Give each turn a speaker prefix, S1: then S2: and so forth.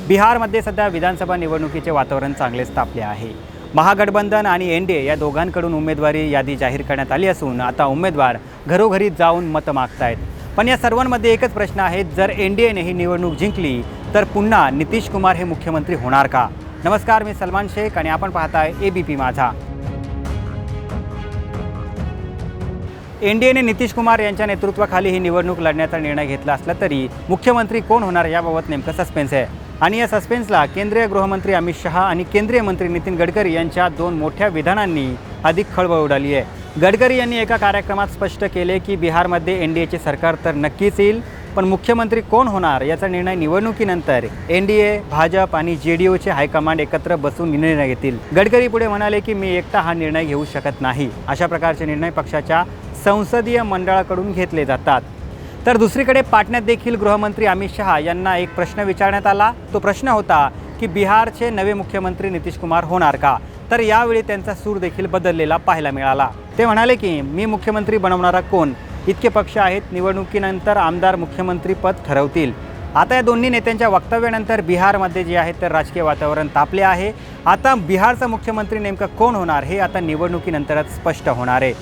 S1: बिहारमध्ये सध्या विधानसभा निवडणुकीचे वातावरण चांगलेच तापले आहे। महागठबंधन आणि एनडीए या दोघांकडून उमेदवारी यादी जाहीर करण्यात आली असून आता उमेदवार घरोघरी जाऊन मतं मागतायत। पण या सर्वांमध्ये एकच प्रश्न आहे, जर एनडीएने ही निवडणूक जिंकली तर पुन्हा नितीश कुमार हे मुख्यमंत्री होणार का? नमस्कार, मी सलमान शेख आणि आपण पाहताय एबीपी माझा। एनडीएने नितीश कुमार यांच्या नेतृत्वाखाली ही निवडणूक लढण्याचा निर्णय घेतला असला तरी मुख्यमंत्री कोण होणार याबाबत नेमकं सस्पेन्स आहे आणि या सस्पेन्सला केंद्रीय गृहमंत्री अमित शहा आणि केंद्रीय मंत्री नितीन गडकरी यांच्या दोन मोठ्या विधानांनी अधिक खळबळ उडाली आहे। गडकरी यांनी एका कार्यक्रमात स्पष्ट केले की बिहारमध्ये एनडीएचे सरकार तर नक्कीच येईल, पण मुख्यमंत्री कोण होणार याचा निर्णय निवडणुकीनंतर एनडीए, भाजप आणि जेडीयूचे हायकमांड एकत्र बसून निर्णय घेतील। गडकरी पुढे म्हणाले की मी एकटा हा निर्णय घेऊ शकत नाही। अशा प्रकारचे निर्णय पक्षाच्या संसदीय मंडळाकडून घेतले जातात। तर दुसरीकडे पाटण्यात देखील गृहमंत्री अमित शहा यांना एक प्रश्न विचारण्यात आला। तो प्रश्न होता की बिहारचे नवे मुख्यमंत्री नितीश कुमार होणार का? तर यावेळी त्यांचा सूर देखील बदललेला पाहायला मिळाला। ते म्हणाले की मी मुख्यमंत्री बनवणारा कोण? इतके पक्ष आहेत, निवडणुकीनंतर आमदार मुख्यमंत्री पद ठरवतील। आता या दोन्ही नेत्यांच्या वक्तव्यानंतर बिहारमध्ये जे आहे तर राजकीय वातावरण तापले आहे। आता बिहारचा मुख्यमंत्री नेमका कोण होणार हे आता निवडणुकीनंतरच स्पष्ट होणार आहे।